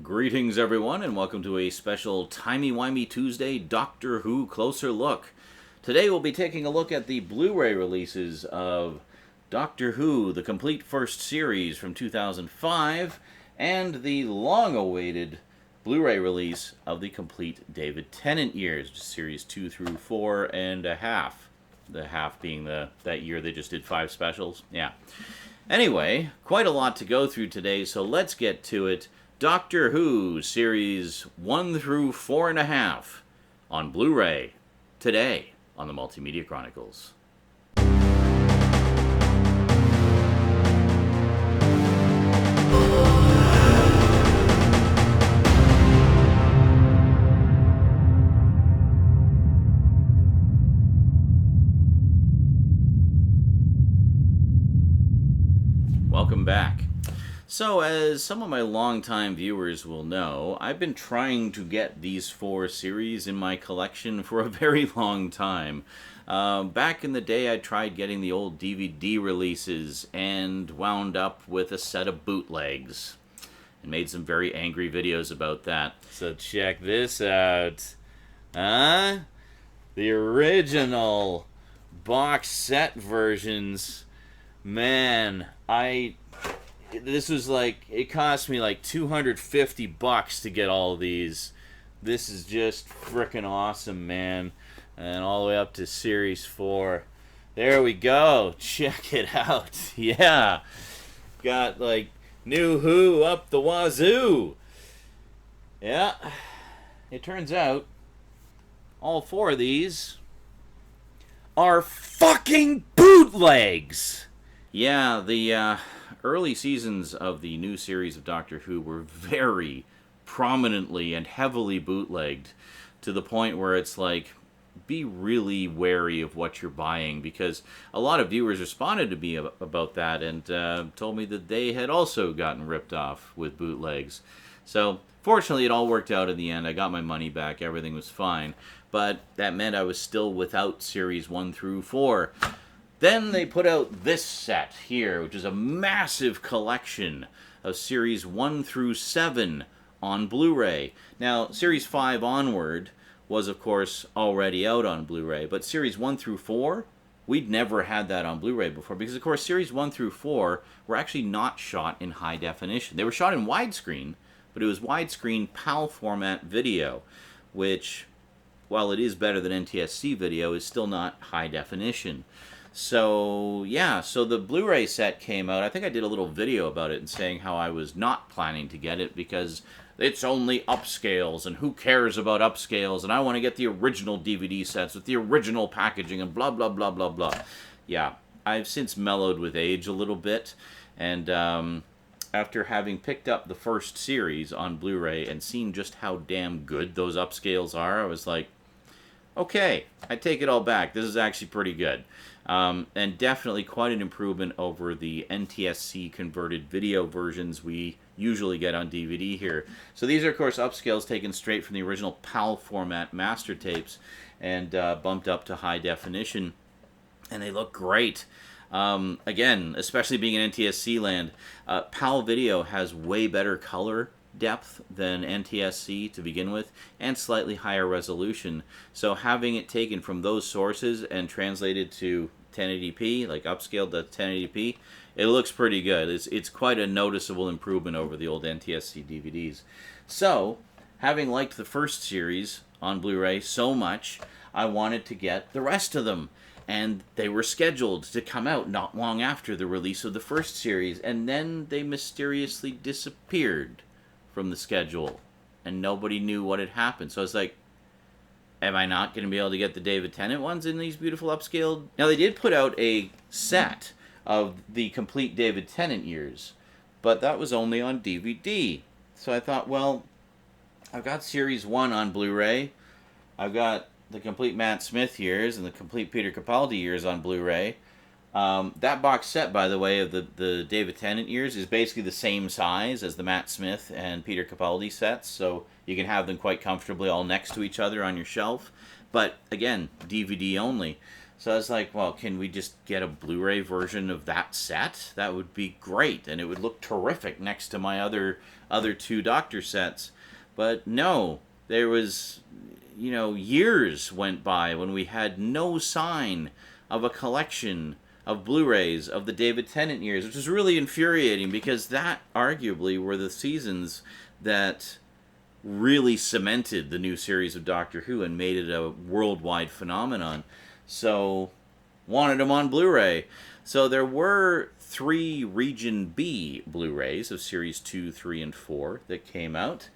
Greetings, everyone, and welcome to a special Timey-Wimey Tuesday Doctor Who Closer Look. Today we'll be taking a look at the Blu-ray releases of Doctor Who, the complete first series from 2005, and the long-awaited Blu-ray release of the complete David Tennant years, series 2 through 4 and a half. The half being that year they just did 5 specials. Yeah. Anyway, quite a lot to go through today, so let's get to it. Doctor Who, Series 1 through 4 and a half, on Blu-ray, today on the Multimedia Chronicles. Welcome back. So, as some of my longtime viewers will know, I've been trying to get these 4 series in my collection for a very long time. Back in the day, I tried getting the old DVD releases and wound up with a set of bootlegs. And made some very angry videos about that. So check this out. Huh? The original box set versions. Man, this was like, it cost me like $250 to get all of these. This is just frickin' awesome, man. And all the way up to Series 4. There we go. Check it out. Yeah. Got like New Who up the wazoo. Yeah. It turns out all 4 of these are fucking bootlegs. Yeah, the early seasons of the new series of Doctor Who were very prominently and heavily bootlegged, to the point where it's like, be really wary of what you're buying, because a lot of viewers responded to me about that and told me that they had also gotten ripped off with bootlegs. So fortunately it all worked out in the end. I got my money back, everything was fine, but that meant I was still without series 1 through 4. Then they put out this set here, which is a massive collection of Series 1 through 7 on Blu-ray. Now, Series 5 onward was, of course, already out on Blu-ray, but Series 1 through 4, we'd never had that on Blu-ray before, because, of course, Series 1 through 4 were actually not shot in high definition. They were shot in widescreen, but it was widescreen PAL format video, which, while it is better than NTSC video, is still not high definition. So, yeah, so the Blu-ray set came out. I think I did a little video about it and saying how I was not planning to get it because it's only upscales, and who cares about upscales, and I want to get the original DVD sets with the original packaging and blah, blah, blah, blah, blah. Yeah, I've since mellowed with age a little bit, and after having picked up the first series on Blu-ray and seen just how damn good those upscales are, I was like, okay, I take it all back. This is actually pretty good. And definitely quite an improvement over the NTSC converted video versions we usually get on DVD here. So these are, of course, upscales taken straight from the original PAL format master tapes and bumped up to high definition. And they look great. Again, especially being in NTSC land, PAL video has way better color depth than NTSC to begin with, and slightly higher resolution. So having it taken from those sources and translated to 1080p, like upscaled to 1080p, it looks pretty good. It's quite a noticeable improvement over the old NTSC DVDs. So, having liked the first series on Blu-ray so much, I wanted to get the rest of them. And they were scheduled to come out not long after the release of the first series, and then they mysteriously disappeared from the schedule, and nobody knew what had happened. So I was like, am I not going to be able to get the David Tennant ones in these beautiful upscaled? Now, they did put out a set of the complete David Tennant years, but that was only on DVD. So I thought, well, I've got Series 1 on Blu-ray, I've got the complete Matt Smith years and the complete Peter Capaldi years on Blu-ray. That box set, by the way, of the David Tennant years is basically the same size as the Matt Smith and Peter Capaldi sets, so you can have them quite comfortably all next to each other on your shelf. But, again, DVD only. So I was like, well, can we just get a Blu-ray version of that set? That would be great, and it would look terrific next to my other two Doctor sets. But no, there was, years went by when we had no sign of a collection of Blu-rays of the David Tennant years, which was really infuriating because that arguably were the seasons that really cemented the new series of Doctor Who and made it a worldwide phenomenon. So, wanted them on Blu-ray. So there were 3 Region B Blu-rays of Series 2, 3, and 4 that came out,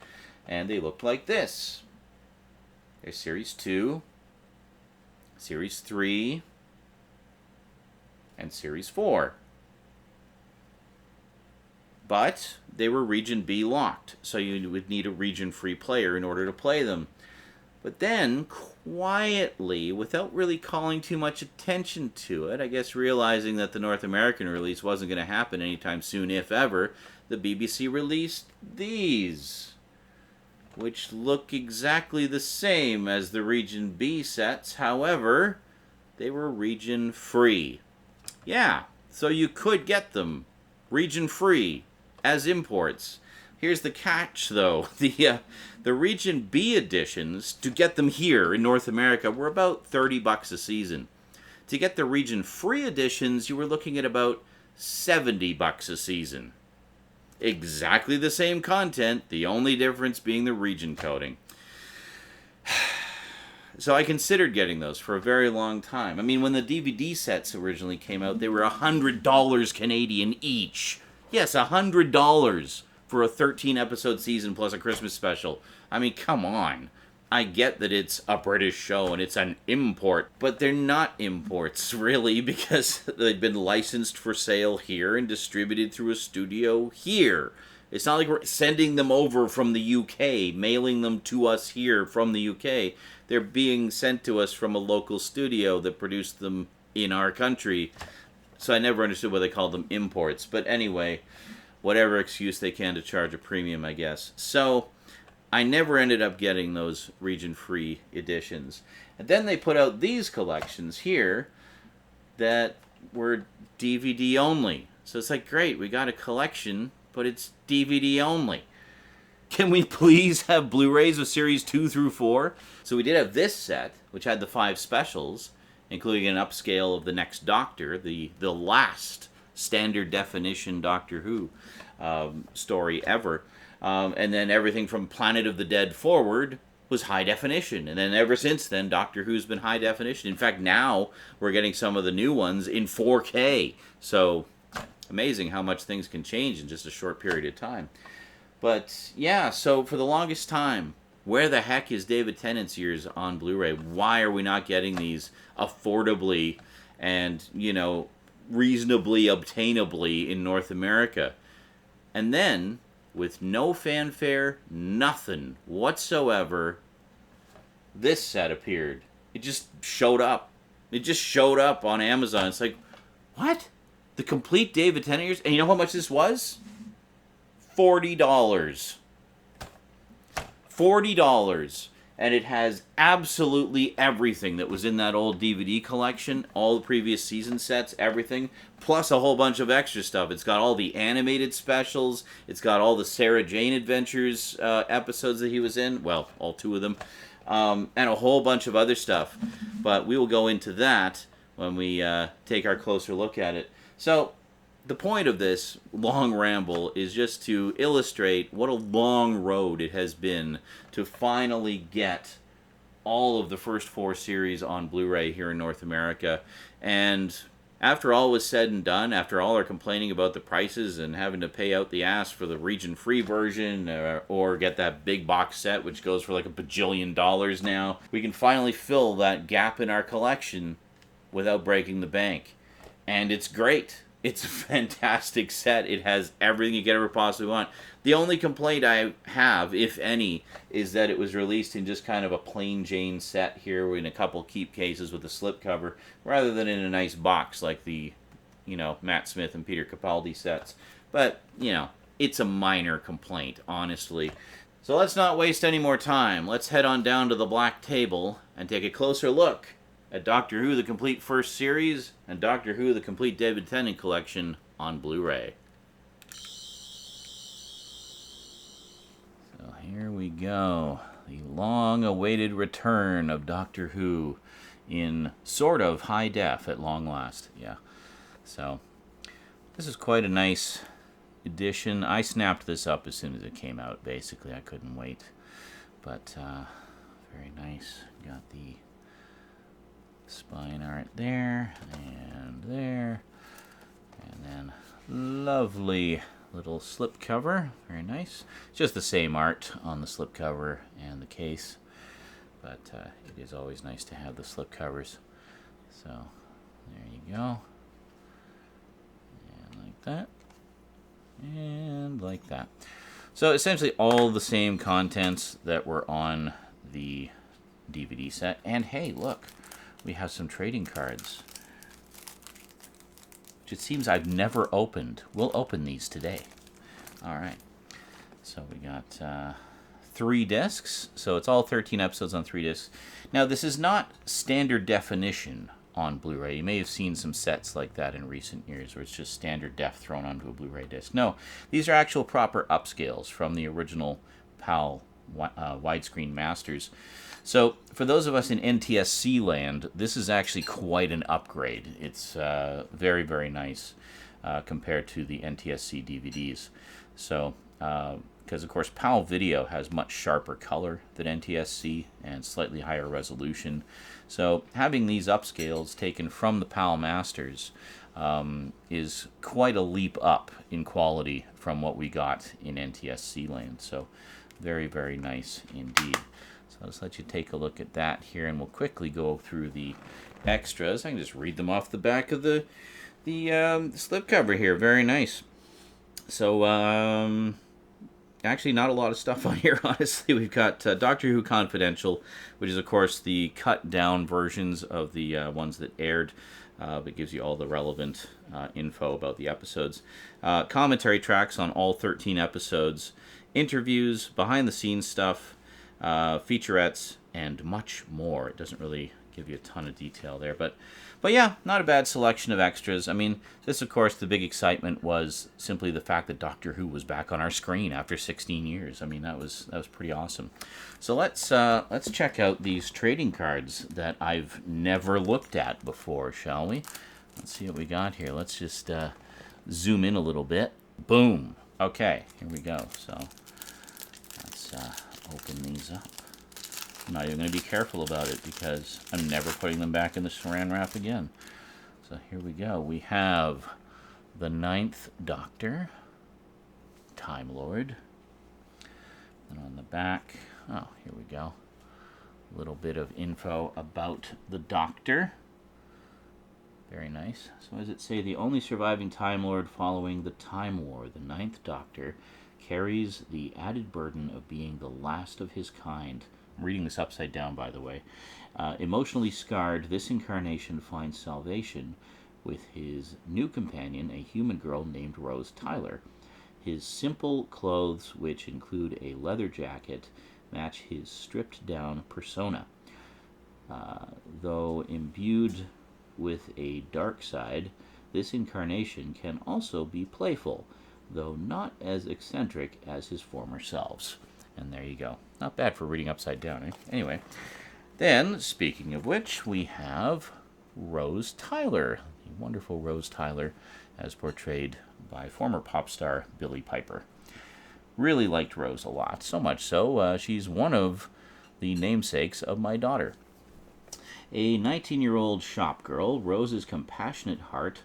and they looked like this. There's Series 2, Series 3, and Series 4. But they were Region B locked, so you would need a region-free player in order to play them. But then, quietly, without really calling too much attention to it, I guess realizing that the North American release wasn't going to happen anytime soon, if ever, the BBC released these, which look exactly the same as the Region B sets. However, they were region-free. Yeah, so you could get them region-free as imports. Here's the catch, though. The Region B editions, to get them here in North America, were about $30 a season. To get the region-free editions, you were looking at about $70 a season. Exactly the same content, the only difference being the region coding. So I considered getting those for a very long time. I mean, when the DVD sets originally came out, they were $100 Canadian each. Yes, $100 for a 13-episode season plus a Christmas special. I mean, come on. I get that it's a British show and it's an import, but they're not imports, really, because they've been licensed for sale here and distributed through a studio here. It's not like we're sending them over from the UK, mailing them to us here from the UK. They're being sent to us from a local studio that produced them in our country. So I never understood why they called them imports. But anyway, whatever excuse they can to charge a premium, I guess. So I never ended up getting those region-free editions. And then they put out these collections here that were DVD only. So it's like, great, we got a collection, but it's DVD only. Can we please have Blu-rays of Series 2 through 4? So we did have this set, which had the 5 specials, including an upscale of The Next Doctor, the last standard definition Doctor Who story ever. And then everything from Planet of the Dead forward was high definition. And then ever since then, Doctor Who's been high definition. In fact, now we're getting some of the new ones in 4K. So amazing how much things can change in just a short period of time. But yeah, so for the longest time, where the heck is David Tennant's years on Blu-ray? Why are we not getting these affordably and, reasonably obtainably in North America? And then, with no fanfare, nothing whatsoever, this set appeared. It just showed up. It just showed up on Amazon. It's like, what? The complete David Tennant years? And you know how much this was? $40. $40. And it has absolutely everything that was in that old DVD collection, all the previous season sets, everything, plus a whole bunch of extra stuff. It's got all the animated specials, it's got all the Sarah Jane Adventures episodes that he was in, well, all 2 of them, and a whole bunch of other stuff. But we will go into that when we take our closer look at it. So, the point of this long ramble is just to illustrate what a long road it has been to finally get all of the first 4 series on Blu-ray here in North America. And after all was said and done, after all our complaining about the prices and having to pay out the ass for the region-free version or get that big box set, which goes for like $1 bajillion now, we can finally fill that gap in our collection without breaking the bank. And it's great. It's a fantastic set. It has everything you could ever possibly want. The only complaint I have, if any, is that it was released in just kind of a plain Jane set here in a couple keep cases with a slipcover, rather than in a nice box like the, Matt Smith and Peter Capaldi sets. But, it's a minor complaint, honestly. So let's not waste any more time. Let's head on down to the black table and take a closer look at Doctor Who The Complete First Series and Doctor Who The Complete David Tennant Collection on Blu-ray. So here we go. The long-awaited return of Doctor Who in sort of high def at long last. Yeah. So this is quite a nice edition. I snapped this up as soon as it came out. Basically, I couldn't wait. But very nice. Got the spine art there and there. And then lovely little slipcover. Very nice. Just the same art on the slipcover and the case. But it is always nice to have the slipcovers. So there you go. And like that. And like that. So essentially all the same contents that were on the DVD set. And hey, look, we have some trading cards, which it seems I've never opened. We'll open these today. All right. So we got 3 discs. So it's all 13 episodes on 3 discs. Now, this is not standard definition on Blu-ray. You may have seen some sets like that in recent years where it's just standard def thrown onto a Blu-ray disc. No, these are actual proper upscales from the original PAL widescreen masters. So for those of us in NTSC land, this is actually quite an upgrade. It's very, very nice compared to the NTSC DVDs. So, because of course PAL video has much sharper color than NTSC and slightly higher resolution. So having these upscales taken from the PAL masters is quite a leap up in quality from what we got in NTSC land. So very, very nice indeed. So I'll just let you take a look at that here, and we'll quickly go through the extras. I can just read them off the back of the slipcover here. Very nice. So actually not a lot of stuff on here, honestly. We've got Doctor Who Confidential, which is, of course, the cut-down versions of the ones that aired, but gives you all the relevant info about the episodes. Commentary tracks on all 13 episodes, interviews, behind-the-scenes stuff, featurettes, and much more. It doesn't really give you a ton of detail there, but yeah, not a bad selection of extras. I mean, this, of course, the big excitement was simply the fact that Doctor Who was back on our screen after 16 years. I mean, that was pretty awesome. So let's check out these trading cards that I've never looked at before, shall we? Let's see what we got here. Let's just zoom in a little bit. Boom. Okay, here we go. So let's open these up. I'm not even going to be careful about it because I'm never putting them back in the saran wrap again. So here we go. We have the 9th Doctor, Time Lord. And on the back, oh, here we go. A little bit of info about the Doctor. Very nice. So as it say, the only surviving Time Lord following the Time War, the 9th Doctor, carries the added burden of being the last of his kind. I'm reading this upside down, by the way. Emotionally scarred, this incarnation finds salvation with his new companion, a human girl named Rose Tyler. His simple clothes, which include a leather jacket, match his stripped-down persona. Though imbued with a dark side, this incarnation can also be playful, though not as eccentric as his former selves. And there you go. Not bad for reading upside down, eh? Anyway, then, speaking of which, we have Rose Tyler, the wonderful Rose Tyler, as portrayed by former pop star Billie Piper. Really liked Rose a lot, so much so, she's one of the namesakes of my daughter. A 19-year-old shop girl, Rose's compassionate heart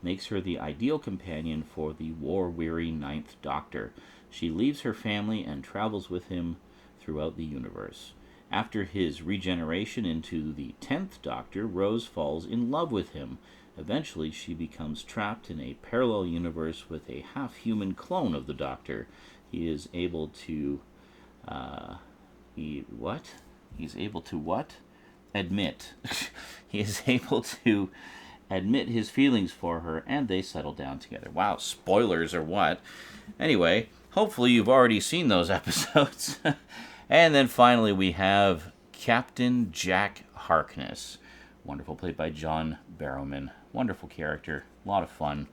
makes her the ideal companion for the war-weary 9th Doctor. She leaves her family and travels with him throughout the universe. After his regeneration into the 10th Doctor, Rose falls in love with him. Eventually, she becomes trapped in a parallel universe with a half-human clone of the Doctor. He is able to... He's able to what? Admit. He is able to admit his feelings for her, and they settle down together. Wow, spoilers or what? Anyway, hopefully you've already seen those episodes. And then finally we have Captain Jack Harkness, Wonderful, played by John Barrowman. Wonderful character, a lot of fun.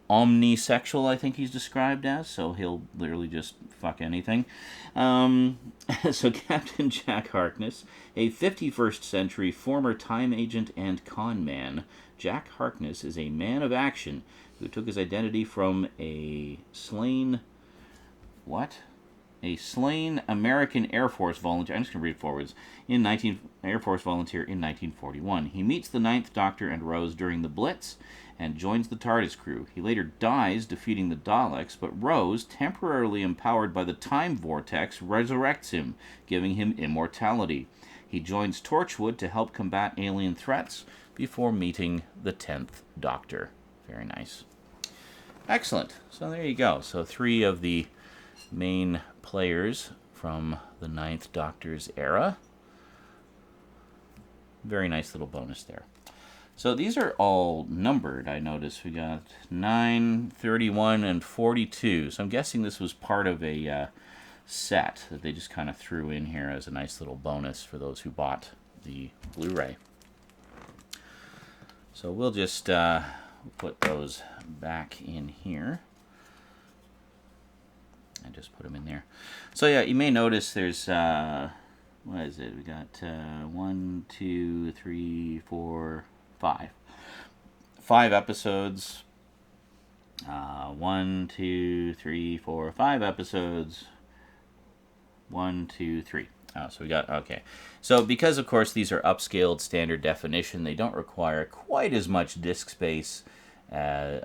Omnisexual, I think he's described as, so he'll literally just fuck anything. So Captain Jack Harkness, a 51st century former time agent and con man. Jack Harkness is a man of action who took his identity from a slain American Air Force volunteer. I'm just going to read forwards. Air Force volunteer in 1941. He meets the Ninth Doctor and Rose during the Blitz and joins the TARDIS crew. He later dies defeating the Daleks, but Rose, temporarily empowered by the time vortex, resurrects him, giving him immortality. He joins Torchwood to help combat alien threats before meeting the 10th Doctor. Very nice. Excellent. So there you go. So 3 of the main players from the Ninth Doctor's era. Very nice little bonus there. So these are all numbered, I noticed. We got 9, 31, and 42. So I'm guessing this was part of a set that they just kind of threw in here as a nice little bonus for those who bought the Blu-ray. So we'll just put those back in here. And just put them in there. So yeah, you may notice there's, what is it? We got 1, 2, 3, 4, 5. 5 episodes. 1, 2, 3, 4, 5 episodes. 1, 2, 3. Oh, so we got, okay. So because, of course, these are upscaled standard definition, they don't require quite as much disk space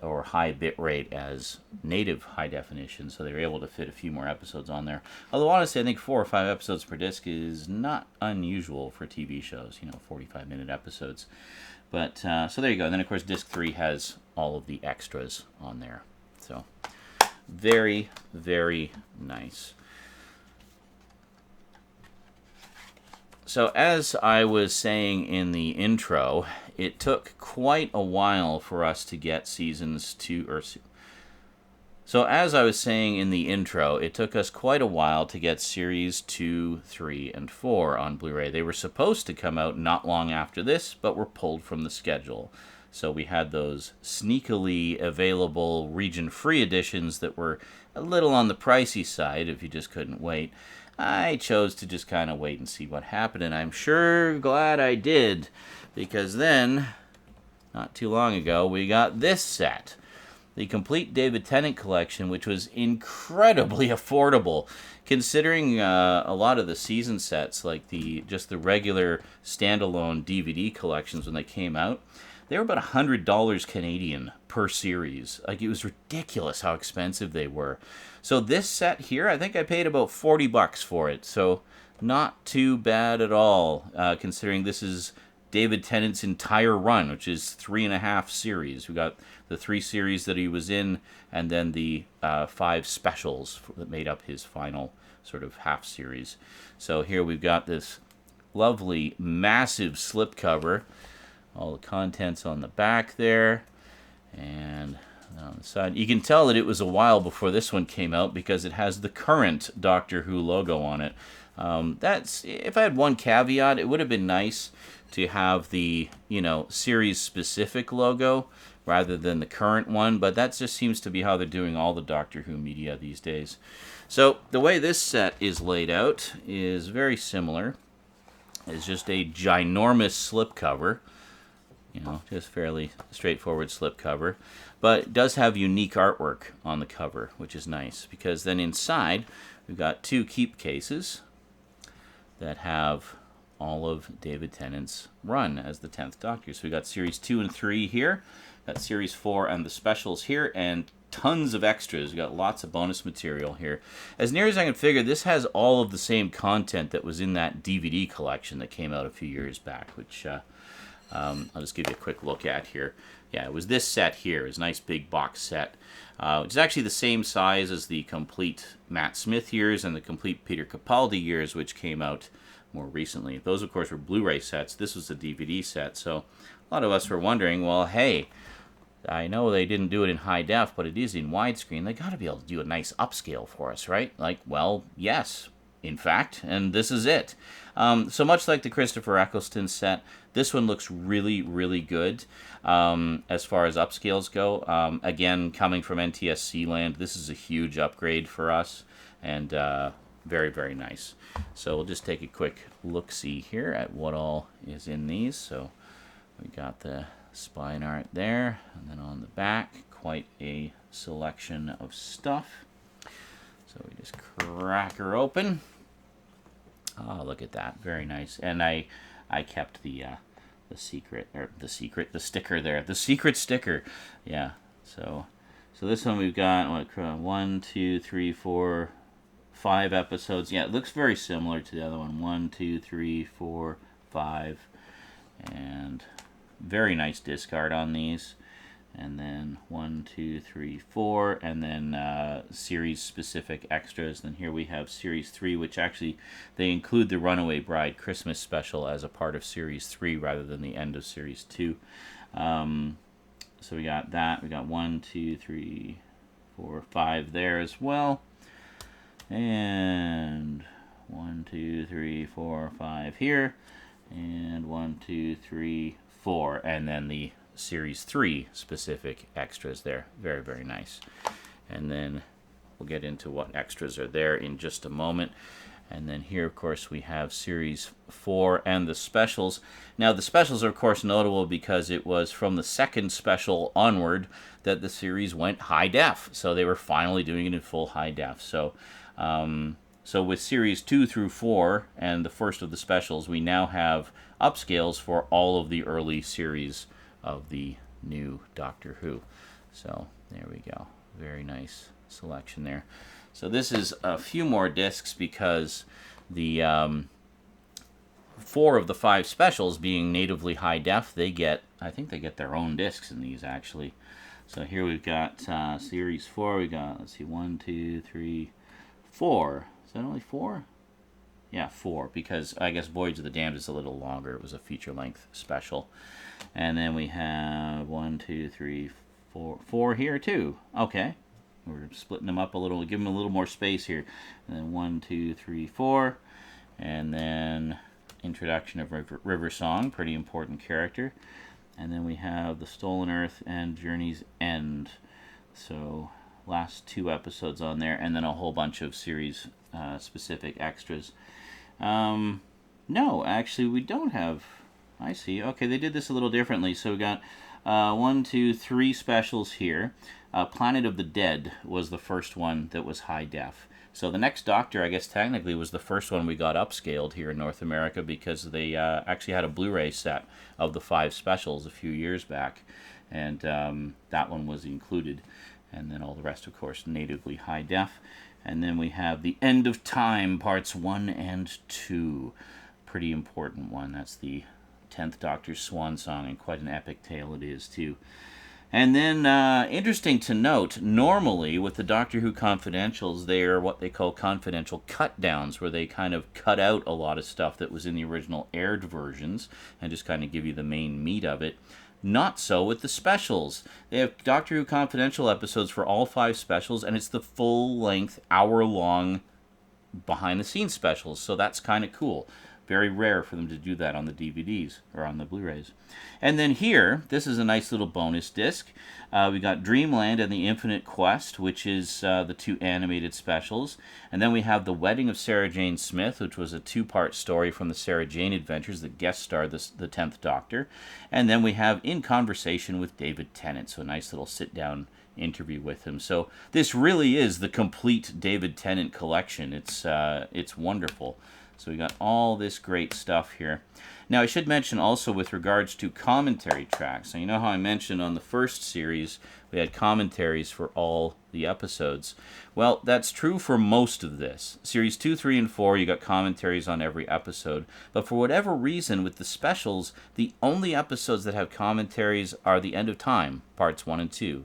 or high bit rate as native high definition, so they were able to fit a few more episodes on there. Although, honestly, I think 4 or 5 episodes per disc is not unusual for TV shows, 45-minute episodes. But, so there you go. And then, of course, disc 3 has all of the extras on there. So, very, very nice. So as I was saying in the intro, it took quite a while for us to get seasons 2, so as I was saying in the intro, it took us quite a while to get series 2, 3, and 4 on Blu-ray. They were supposed to come out not long after this, but were pulled from the schedule. So we had those sneakily available region-free editions that were a little on the pricey side if you just couldn't wait. I chose to just kind of wait and see what happened, and I'm sure glad I did, because then, not too long ago, we got this set. The complete David Tennant collection, which was incredibly affordable, considering a lot of the season sets, like just the regular standalone DVD collections when they came out, they were about $100 Canadian per series. Like, it was ridiculous how expensive they were. So this set here, I think I paid about $40 for it. So not too bad at all, considering this is David Tennant's entire run, which is 3.5 series. We got the 3 series that he was in, and then the 5 specials that made up his final sort of half series. So here we've got this lovely, massive slipcover. All the contents on the back there, and on the side. You can tell that it was a while before this one came out because it has the current Doctor Who logo on it. That's, if I had one caveat, it would have been nice to have the, series-specific logo rather than the current one, but that just seems to be how they're doing all the Doctor Who media these days. So the way this set is laid out is very similar. It's just a ginormous slipcover. Just fairly straightforward slipcover. But it does have unique artwork on the cover, which is nice, because then inside we've got 2 keep cases that have all of David Tennant's run as the 10th Doctor. So we've got Series 2 and 3 here, got Series 4 and the specials here, and tons of extras. We've got lots of bonus material here. As near as I can figure, this has all of the same content that was in that DVD collection that came out a few years back, which I'll just give you a quick look at here. Yeah, it was this set here. It's a nice big box set. It's actually the same size as the complete Matt Smith years and the complete Peter Capaldi years, which came out more recently. Those, of course, were Blu-ray sets. This was a DVD set. So a lot of us were wondering, well, hey, I know they didn't do it in high def, but it is in widescreen. They got to be able to do a nice upscale for us, right? Like, well, yes, in fact, and this is it. So much like the Christopher Eccleston set, this one looks really, really good as far as upscales go. Again, coming from NTSC land, this is a huge upgrade for us, and very, very nice. So we'll just take a quick look-see here at what all is in these. So we got the spine art there, and then on the back, quite a selection of stuff. So we just crack her open. Oh, look at that. Very nice. And I kept the sticker there. The secret sticker. Yeah. So this one we've got, what, 1, 2, 3, 4, 5 episodes. Yeah, it looks very similar to the other one. 1, 2, 3, 4, 5. And very nice disc art on these. And then 1, 2, 3, 4, and then series-specific extras. Then here we have Series 3, which actually, they include the Runaway Bride Christmas special as a part of Series 3 rather than the end of Series 2. So we got that. We got 1, 2, 3, 4, 5 there as well. And 1, 2, 3, 4, 5 here. And 1, 2, 3, 4. And then the Series 3 specific extras there. Very, very nice. And then we'll get into what extras are there in just a moment. And then here, of course, we have Series 4 and the specials. Now, the specials are, of course, notable because it was from the second special onward that the series went high def. So they were finally doing it in full high def. So with Series 2 through 4 and the first of the specials, we now have upscales for all of the early series of the new Doctor Who. So there we go. Very nice selection there. So this is a few more discs because the 4 of the 5 specials being natively high def, I think they get their own discs in these actually. So here we've got Series 4. We got, let's see, 1, 2, 3, 4. Is that only 4? Yeah, 4, because I guess Voyage of the Damned is a little longer. It was a feature-length special. And then we have 1, 2, 3, 4 here too. Okay. We're splitting them up a little, give them a little more space here. And then 1, 2, 3, 4. And then introduction of River Song, pretty important character. And then we have The Stolen Earth and Journey's End. So last 2 episodes on there, and then a whole bunch of series specific extras. No, actually we don't have, I see. Okay, they did this a little differently. So we got 1, 2, 3 specials here. Planet of the Dead was the first one that was high def. So the Next Doctor, I guess technically, was the first one we got upscaled here in North America because they actually had a Blu-ray set of the 5 specials a few years back. And that one was included. And then all the rest, of course, natively high def. And then we have The End of Time, Parts 1 and 2. Pretty important one. That's the 10th Doctor's swan song, and quite an epic tale it is, too. And then, interesting to note, normally with the Doctor Who Confidentials, they are what they call confidential cut-downs, where they kind of cut out a lot of stuff that was in the original aired versions and just kind of give you the main meat of it. Not so with the specials. They have Doctor Who Confidential episodes for all 5 specials, and it's the full-length, hour-long behind-the-scenes specials, so that's kind of cool. Very rare for them to do that on the DVDs or on the Blu-rays. And then here, this is a nice little bonus disc. We got Dreamland and the Infinite Quest, which is the 2 animated specials. And then we have The Wedding of Sarah Jane Smith, which was a 2-part story from the Sarah Jane Adventures that guest starred the 10th Doctor. And then we have In Conversation with David Tennant, so a nice little sit-down interview with him. So this really is the complete David Tennant collection. It's wonderful. So we got all this great stuff here. Now, I should mention also with regards to commentary tracks. So you know how I mentioned on the first series we had commentaries for all the episodes. Well, that's true for most of this. Series 2, 3, and 4, you got commentaries on every episode. But for whatever reason, with the specials, the only episodes that have commentaries are The End of Time, Parts 1 and 2.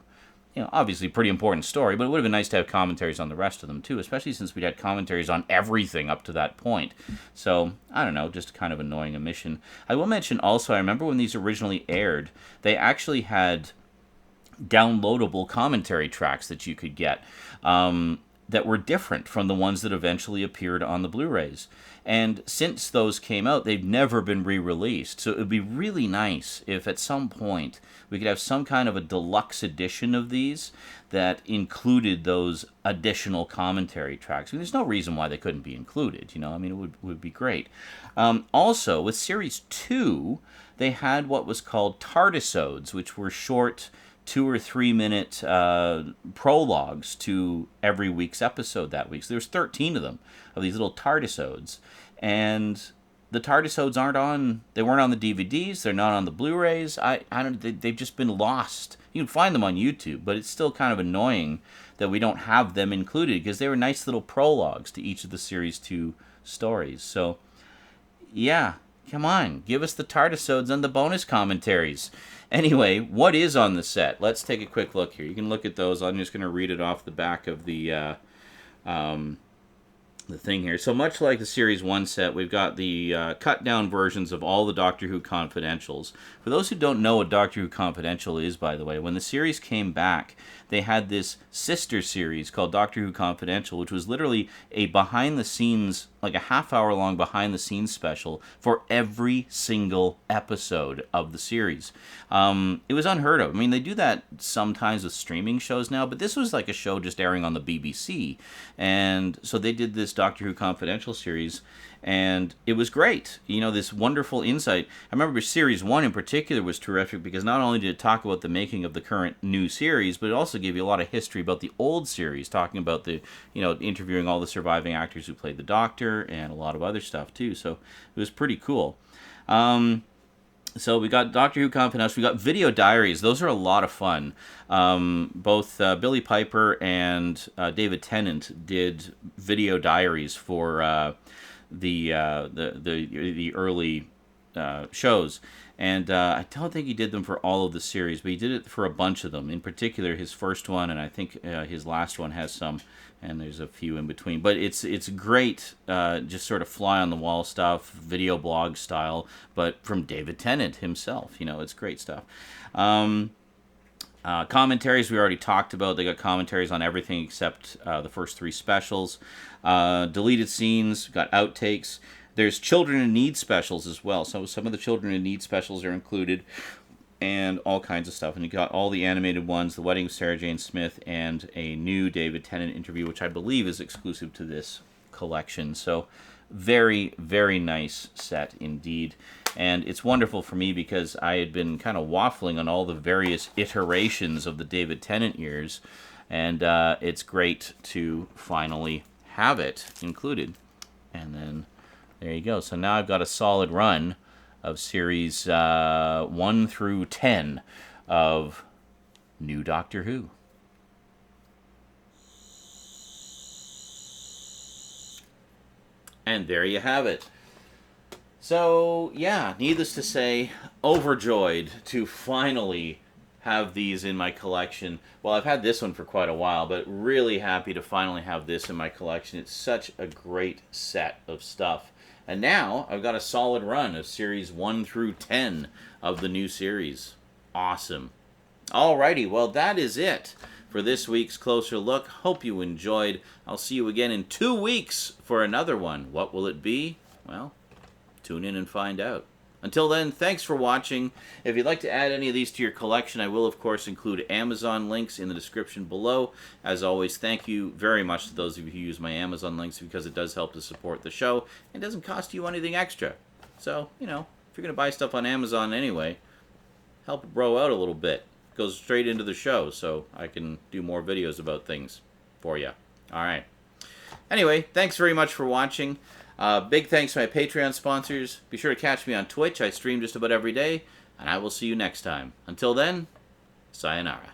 You know, obviously pretty important story, but it would have been nice to have commentaries on the rest of them too, especially since we'd had commentaries on everything up to that point. So, I don't know, just kind of annoying omission. I will mention also, I remember when these originally aired, they actually had downloadable commentary tracks that you could get. that were different from the ones that eventually appeared on the Blu-rays. And since those came out, they've never been re-released. So it would be really nice if at some point we could have some kind of a deluxe edition of these that included those additional commentary tracks. I mean, there's no reason why they couldn't be included, you know? I mean, it would be great. Also, with Series 2, they had what was called Tardis Odes, which were short 2 or 3 minute prologues to every week's episode that week. So there's 13 of them, of these little Tardis Odes. And the Tardis Odes weren't on the DVDs, they're not on the Blu-rays. They've just been lost. You can find them on YouTube, but it's still kind of annoying that we don't have them included, because they were nice little prologues to each of the Series 2 stories. So, yeah, come on, give us the Tardis Odes and the bonus commentaries. Anyway, what is on the set? Let's take a quick look here. You can look at those. I'm just going to read it off the back of the thing here. So much like the Series 1 set, we've got the cut-down versions of all the Doctor Who Confidentials. For those who don't know what Doctor Who Confidential is, by the way, when the series came back, they had this sister series called Doctor Who Confidential, which was literally a behind-the-scenes, like a half-hour-long behind-the-scenes special for every single episode of the series. It was unheard of. I mean, they do that sometimes with streaming shows now, but this was like a show just airing on the BBC. And so they did this Doctor Who Confidential series, and it was great. You know, this wonderful insight. I remember Series 1 in particular was terrific, because not only did it talk about the making of the current new series, but it also gave you a lot of history about the old series, talking about the, you know, interviewing all the surviving actors who played the Doctor and a lot of other stuff too. So it was pretty cool. So we got Doctor Who Confidential, we got video diaries. Those are a lot of fun. Both Billy Piper and David Tennant did video diaries for the early shows, and I don't think he did them for all of the series, but he did it for a bunch of them. In particular, his first one, and I think his last one has some, and there's a few in between. But it's great, just sort of fly on the wall stuff, video blog style, but from David Tennant himself. You know, it's great stuff. Commentaries we already talked about. They got commentaries on everything except the first 3 specials. Deleted scenes, got outtakes. There's Children in Need specials as well. So some of the Children in Need specials are included, and all kinds of stuff. And you got all the animated ones, The Wedding of Sarah Jane Smith, and a new David Tennant interview, which I believe is exclusive to this collection. So very, very nice set indeed. And it's wonderful for me because I had been kind of waffling on all the various iterations of the David Tennant years, and it's great to finally have it included. And then there you go. So now I've got a solid run of Series 1 through 10 of New Doctor Who. And there you have it. So, yeah, needless to say, overjoyed to finally have these in my collection. Well, I've had this one for quite a while, but really happy to finally have this in my collection. It's such a great set of stuff. And now I've got a solid run of Series 1 through 10 of the new series. Awesome. Alrighty, well, that is it for this week's Closer Look. Hope you enjoyed. I'll see you again in 2 weeks for another one. What will it be? Well, tune in and find out. Until then, thanks for watching. If you'd like to add any of these to your collection, I will, of course, include Amazon links in the description below. As always, thank you very much to those of you who use my Amazon links, because it does help to support the show. It doesn't cost you anything extra. So, you know, if you're going to buy stuff on Amazon anyway, help a bro out a little bit. It goes straight into the show, so I can do more videos about things for you. All right. Anyway, thanks very much for watching. Big thanks to my Patreon sponsors. Be sure to catch me on Twitch. I stream just about every day, and I will see you next time. Until then, sayonara.